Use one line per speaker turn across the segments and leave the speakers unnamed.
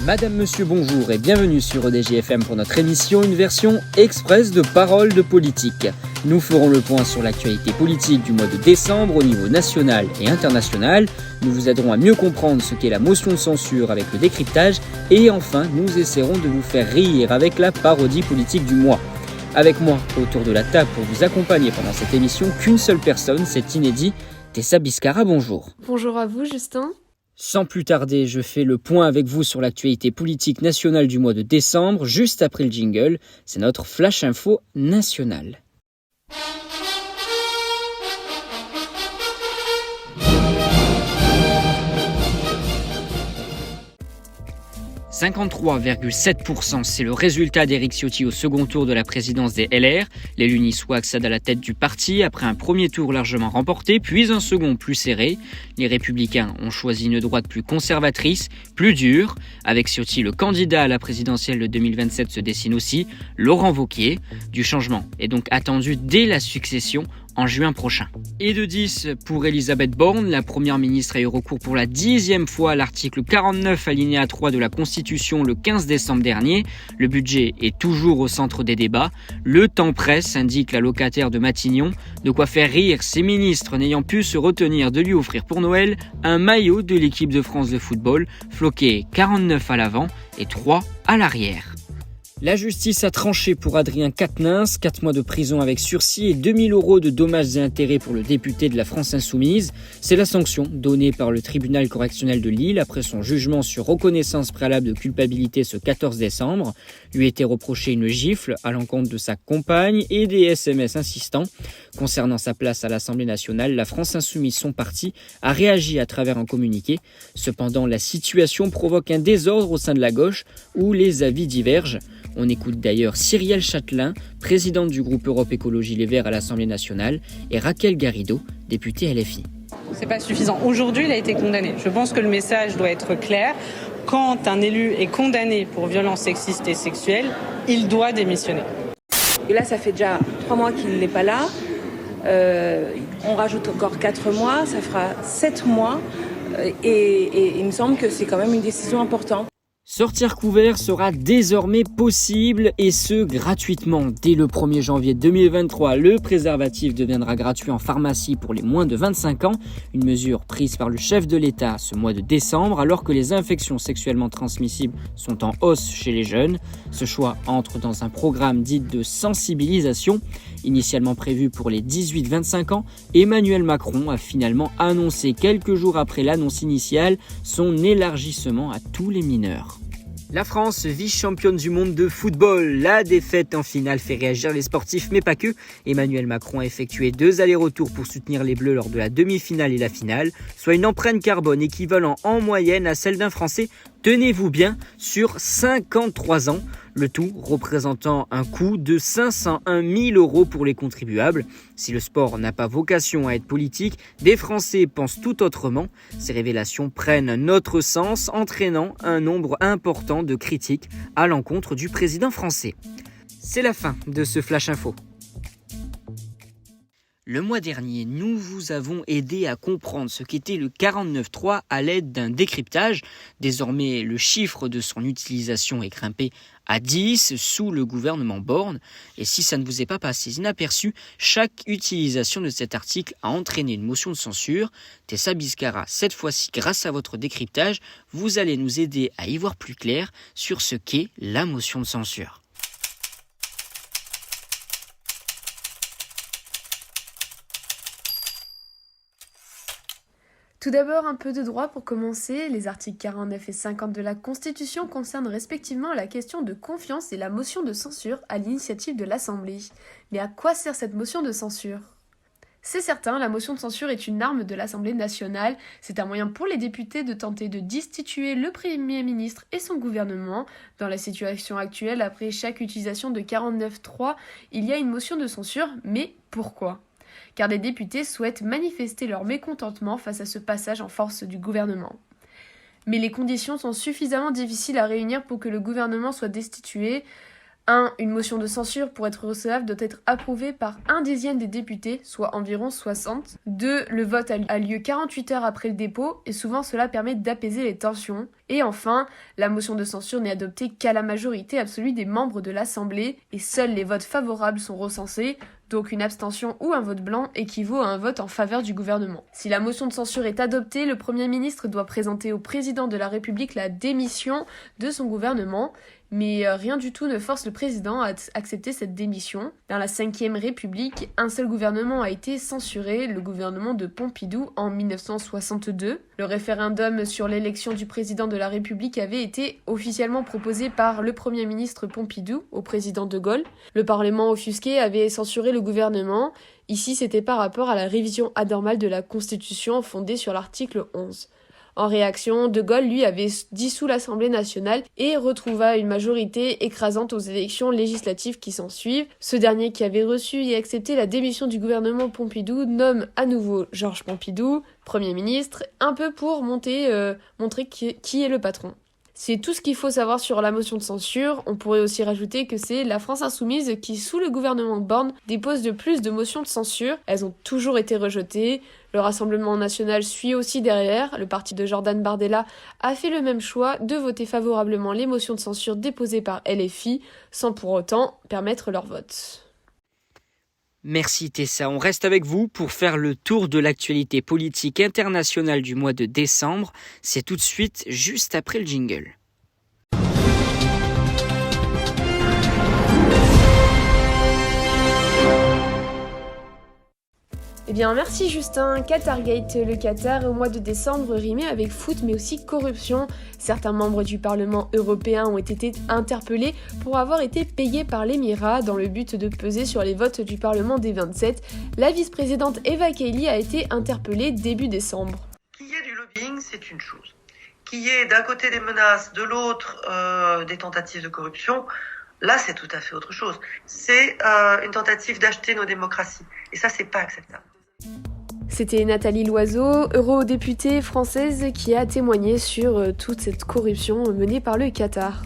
Madame, monsieur, bonjour et bienvenue sur EDGFM pour notre émission, une version express de Paroles de politique. Nous ferons le point sur l'actualité politique du mois de décembre au niveau national et international. Nous vous aiderons à mieux comprendre ce qu'est la motion de censure avec le décryptage. Et enfin, nous essaierons de vous faire rire avec la parodie politique du mois. Avec moi, autour de la table pour vous accompagner pendant cette émission, qu'une seule personne, c'est inédit. Tessa Biscara, bonjour.
Bonjour à vous, Justin.
Sans plus tarder, je fais le point avec vous sur l'actualité politique nationale du mois de décembre, juste après le jingle. C'est notre Flash Info national. « 53,7%, c'est le résultat d'Éric Ciotti au second tour de la présidence des LR. L'élu niçois accède à la tête du parti après un premier tour largement remporté, puis un second plus serré. Les Républicains ont choisi une droite plus conservatrice, plus dure. Avec Ciotti, le candidat à la présidentielle de 2027 se dessine aussi, Laurent Wauquiez. Du changement est donc attendu dès la succession en juin prochain. Et de 10 pour Elisabeth Borne, la première ministre a eu recours pour la 10e fois à l'article 49 alinéa 3 de la Constitution le 15 décembre dernier. Le budget est toujours au centre des débats. Le temps presse, indique la locataire de Matignon. De quoi faire rire ses ministres n'ayant pu se retenir de lui offrir pour Noël un maillot de l'équipe de France de football, floqué 49 à l'avant et 3 à l'arrière. La justice a tranché pour Adrien Quatennens, 4 mois de prison avec sursis et 2 000 € de dommages et intérêts pour le député de la France Insoumise. C'est la sanction donnée par le tribunal correctionnel de Lille après son jugement sur reconnaissance préalable de culpabilité ce 14 décembre. Lui était reproché une gifle à l'encontre de sa compagne et des SMS insistants. Concernant sa place à l'Assemblée nationale, la France Insoumise, son parti, a réagi à travers un communiqué. Cependant, la situation provoque un désordre au sein de la gauche où les avis divergent. On écoute d'ailleurs Cyrielle Châtelain, présidente du groupe Europe Écologie Les Verts à l'Assemblée nationale, et Raquel Garrido, députée LFI.
C'est pas suffisant. Aujourd'hui, il a été condamné. Je pense que le message doit être clair. Quand un élu est condamné pour violence sexiste et sexuelle, il doit démissionner.
Et là, ça fait déjà 3 mois qu'il n'est pas là. On rajoute encore 4 mois, ça fera 7 mois. Et il me semble que c'est quand même une décision importante.
Sortir couvert sera désormais possible et ce gratuitement. Dès le 1er janvier 2023, le préservatif deviendra gratuit en pharmacie pour les moins de 25 ans. Une mesure prise par le chef de l'État ce mois de décembre alors que les infections sexuellement transmissibles sont en hausse chez les jeunes. Ce choix entre dans un programme dit de sensibilisation. Initialement prévu pour les 18-25 ans, Emmanuel Macron a finalement annoncé quelques jours après l'annonce initiale son élargissement à tous les mineurs. La France, vice-championne du monde de football. La défaite en finale fait réagir les sportifs, mais pas que. Emmanuel Macron a effectué 2 allers-retours pour soutenir les Bleus lors de la demi-finale et la finale, soit une empreinte carbone équivalent en moyenne à celle d'un Français, tenez-vous bien, sur 53 ans. Le tout représentant un coût de 501 000 € pour les contribuables. Si le sport n'a pas vocation à être politique, des Français pensent tout autrement. Ces révélations prennent un autre sens, entraînant un nombre important de critiques à l'encontre du président français. C'est la fin de ce Flash Info. Le mois dernier, nous vous avons aidé à comprendre ce qu'était le 49.3 à l'aide d'un décryptage. Désormais, le chiffre de son utilisation est grimpé à 10 sous le gouvernement Borne. Et si ça ne vous est pas passé inaperçu, chaque utilisation de cet article a entraîné une motion de censure. Tessa Biscara, cette fois-ci, grâce à votre décryptage, vous allez nous aider à y voir plus clair sur ce qu'est la motion de censure.
Tout d'abord, un peu de droit pour commencer. Les articles 49 et 50 de la Constitution concernent respectivement la question de confiance et la motion de censure à l'initiative de l'Assemblée. Mais à quoi sert cette motion de censure ? C'est certain, la motion de censure est une arme de l'Assemblée nationale. C'est un moyen pour les députés de tenter de destituer le Premier ministre et son gouvernement. Dans la situation actuelle, après chaque utilisation de 49.3, il y a une motion de censure, mais pourquoi ? Car des députés souhaitent manifester leur mécontentement face à ce passage en force du gouvernement. Mais les conditions sont suffisamment difficiles à réunir pour que le gouvernement soit destitué. Une motion de censure pour être recevable doit être approuvée par 1/10 des députés, soit environ 60. 2. Le vote a lieu 48 heures après le dépôt et souvent cela permet d'apaiser les tensions. Et enfin, la motion de censure n'est adoptée qu'à la majorité absolue des membres de l'Assemblée et seuls les votes favorables sont recensés. Donc une abstention ou un vote blanc équivaut à un vote en faveur du gouvernement. Si la motion de censure est adoptée, le Premier ministre doit présenter au président de la République la démission de son gouvernement. Mais rien du tout ne force le président à accepter cette démission. Dans la Ve République, un seul gouvernement a été censuré, le gouvernement de Pompidou en 1962. Le référendum sur l'élection du président de la République avait été officiellement proposé par le Premier ministre Pompidou au président de Gaulle. Le Parlement offusqué avait censuré le gouvernement. Ici, c'était par rapport à la révision anormale de la Constitution fondée sur l'article 11. En réaction, De Gaulle, lui, avait dissous l'Assemblée nationale et retrouva une majorité écrasante aux élections législatives qui s'ensuivent. Ce dernier, qui avait reçu et accepté la démission du gouvernement Pompidou, nomme à nouveau Georges Pompidou, Premier ministre, un peu pour montrer qui est le patron. C'est tout ce qu'il faut savoir sur la motion de censure. On pourrait aussi rajouter que c'est la France insoumise qui, sous le gouvernement Borne, dépose de plus de motions de censure. Elles ont toujours été rejetées. Le Rassemblement national suit aussi derrière. Le parti de Jordan Bardella a fait le même choix de voter favorablement les motions de censure déposées par LFI, sans pour autant permettre leur vote.
Merci Tessa, on reste avec vous pour faire le tour de l'actualité politique internationale du mois de décembre. C'est tout de suite, juste après le jingle.
Eh bien, merci Justin. Qatargate, le Qatar au mois de décembre rimait avec foot mais aussi corruption. Certains membres du Parlement européen ont été interpellés pour avoir été payés par l'Émirat dans le but de peser sur les votes du Parlement des 27. La vice-présidente Eva Kaili a été interpellée début décembre.
Qu'il y ait du lobbying, c'est une chose. Qu'il y ait d'un côté des menaces, de l'autre des tentatives de corruption, là c'est tout à fait autre chose. C'est une tentative d'acheter nos démocraties. Et ça, c'est pas acceptable.
C'était Nathalie Loiseau, eurodéputée française, qui a témoigné sur toute cette corruption menée par le Qatar.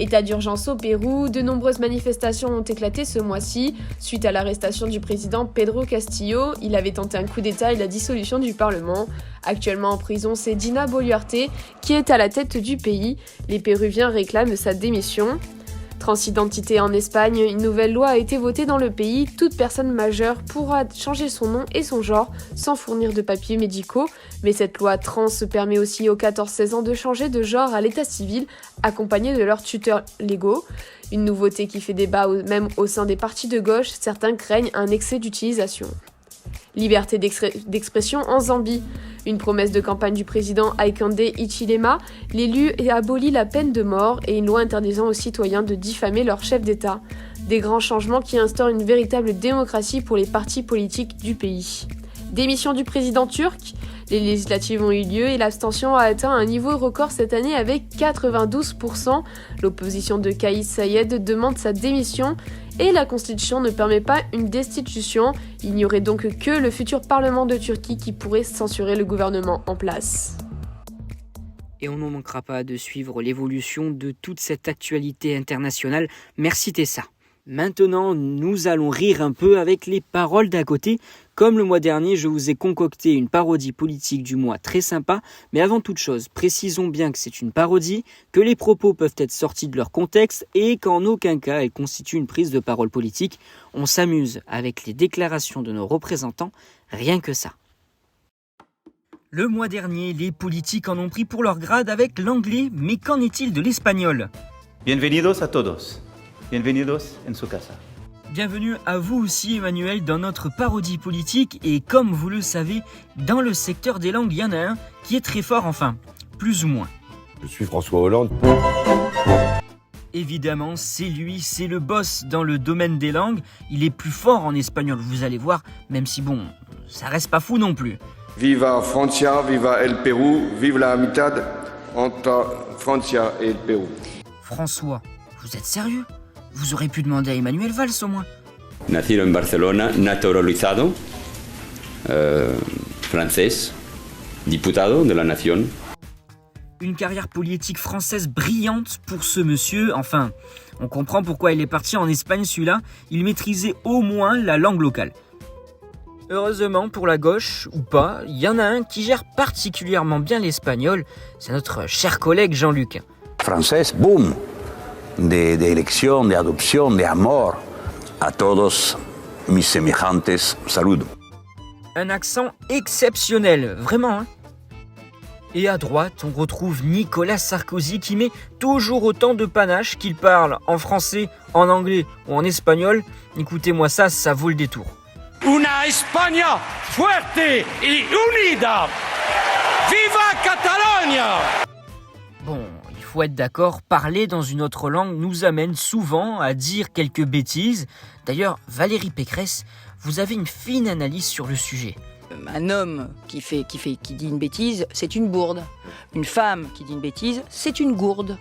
État d'urgence au Pérou, de nombreuses manifestations ont éclaté ce mois-ci suite à l'arrestation du président Pedro Castillo. Il avait tenté un coup d'État et la dissolution du Parlement. Actuellement en prison, c'est Dina Boluarte qui est à la tête du pays. Les Péruviens réclament sa démission. Transidentité en Espagne, une nouvelle loi a été votée dans le pays. Toute personne majeure pourra changer son nom et son genre sans fournir de papiers médicaux. Mais cette loi trans permet aussi aux 14-16 ans de changer de genre à l'état civil, accompagnés de leurs tuteurs légaux. Une nouveauté qui fait débat même au sein des partis de gauche, certains craignent un excès d'utilisation. Liberté d'expression en Zambie. Une promesse de campagne du président Hakainde Hichilema, l'élu a aboli la peine de mort et une loi interdisant aux citoyens de diffamer leur chef d'État. Des grands changements qui instaurent une véritable démocratie pour les partis politiques du pays. Démission du président turc. Les législatives ont eu lieu et l'abstention a atteint un niveau record cette année avec 92%. L'opposition de Kais Saied demande sa démission et la constitution ne permet pas une destitution. Il n'y aurait donc que le futur Parlement de Turquie qui pourrait censurer le gouvernement en place.
Et on ne manquera pas de suivre l'évolution de toute cette actualité internationale. Merci Tessa. Maintenant, nous allons rire un peu avec les paroles d'à côté. Comme le mois dernier, je vous ai concocté une parodie politique du mois très sympa. Mais avant toute chose, précisons bien que c'est une parodie, que les propos peuvent être sortis de leur contexte et qu'en aucun cas elle constitue une prise de parole politique. On s'amuse avec les déclarations de nos représentants, rien que ça. Le mois dernier, les politiques en ont pris pour leur grade avec l'anglais, mais qu'en est-il de l'espagnol ?
Bienvenidos a todos. Bienvenidos en su casa.
Bienvenue à vous aussi Emmanuel dans notre parodie politique et comme vous le savez, dans le secteur des langues, il y en a un qui est très fort, enfin, plus ou moins.
Je suis François Hollande.
Évidemment, c'est lui, c'est le boss dans le domaine des langues. Il est plus fort en espagnol, vous allez voir, même si bon, ça reste pas fou non plus.
Viva Francia, viva el Perú, vive la amistad entre Francia et le Pérou.
François, vous êtes sérieux ? Vous aurez pu demander à Emmanuel Valls au moins.
Nacido en Barcelona, naturalizado, francés, diputado de la Nación.
Une carrière politique française brillante pour ce monsieur. Enfin, On comprend pourquoi il est parti en Espagne celui-là, il maîtrisait au moins la langue locale. Heureusement pour la gauche, ou pas, il y en a un qui gère particulièrement bien l'espagnol, c'est notre cher collègue Jean-Luc.
Français, boum, de elección, de adopción, de amor. A todos mis semejantes, saludo.
Un accent exceptionnel, vraiment. Hein. Et à droite, on retrouve Nicolas Sarkozy qui met toujours autant de panache qu'il parle en français, en anglais ou en espagnol. Écoutez-moi ça, ça vaut le détour.
Una España fuerte y unida. Viva Catalunya!
Bon, il faut être d'accord, parler dans une autre langue nous amène souvent à dire quelques bêtises. D'ailleurs, Valérie Pécresse, vous avez une fine analyse sur le sujet.
Un homme qui dit une bêtise, c'est une bourde. Une femme qui dit une bêtise, c'est une gourde.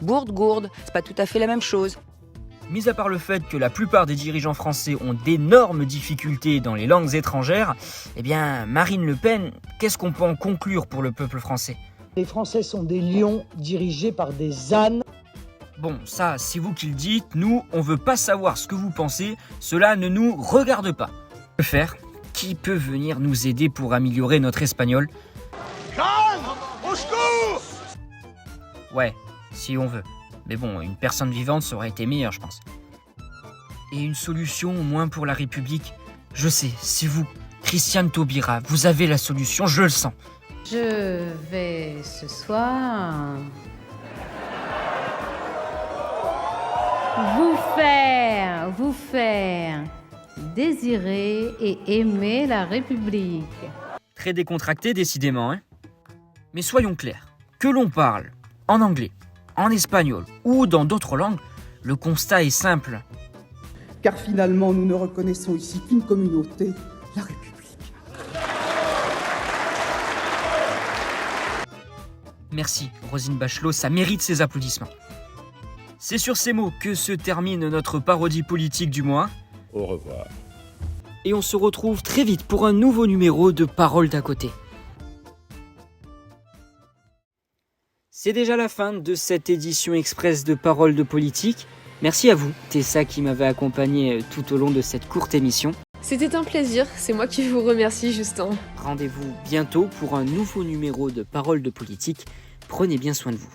Gourde, c'est pas tout à fait la même chose.
Mis à part le fait que la plupart des dirigeants français ont d'énormes difficultés dans les langues étrangères, eh bien, Marine Le Pen, qu'est-ce qu'on peut en conclure pour le peuple français ?
Les Français sont des lions dirigés par des ânes.
Bon, ça, c'est vous qui le dites. Nous, on veut pas savoir ce que vous pensez. Cela ne nous regarde pas. Que faire ? Qui peut venir nous aider pour améliorer notre espagnol ?
Au secours!
Ouais, si on veut. Mais bon, une personne vivante, ça aurait été meilleur, je pense. Et une solution au moins pour la République ? Je sais, c'est vous, Christiane Taubira. Vous avez la solution, je le sens.
Je vais ce soir vous faire désirer et aimer la République.
Très décontracté, décidément, hein. Mais soyons clairs, que l'on parle en anglais, en espagnol ou dans d'autres langues, le constat est simple.
Car finalement, nous ne reconnaissons ici qu'une communauté, la République.
Merci, Roselyne Bachelot, ça mérite ses applaudissements. C'est sur ces mots que se termine notre parodie politique du mois.
Au revoir.
Et on se retrouve très vite pour un nouveau numéro de Paroles d'à côté. C'est déjà la fin de cette édition express de Paroles de politique. Merci à vous, Tessa, qui m'avait accompagné tout au long de cette courte émission.
C'était un plaisir, c'est moi qui vous remercie, Justin.
Rendez-vous bientôt pour un nouveau numéro de Paroles de politique. Prenez bien soin de vous.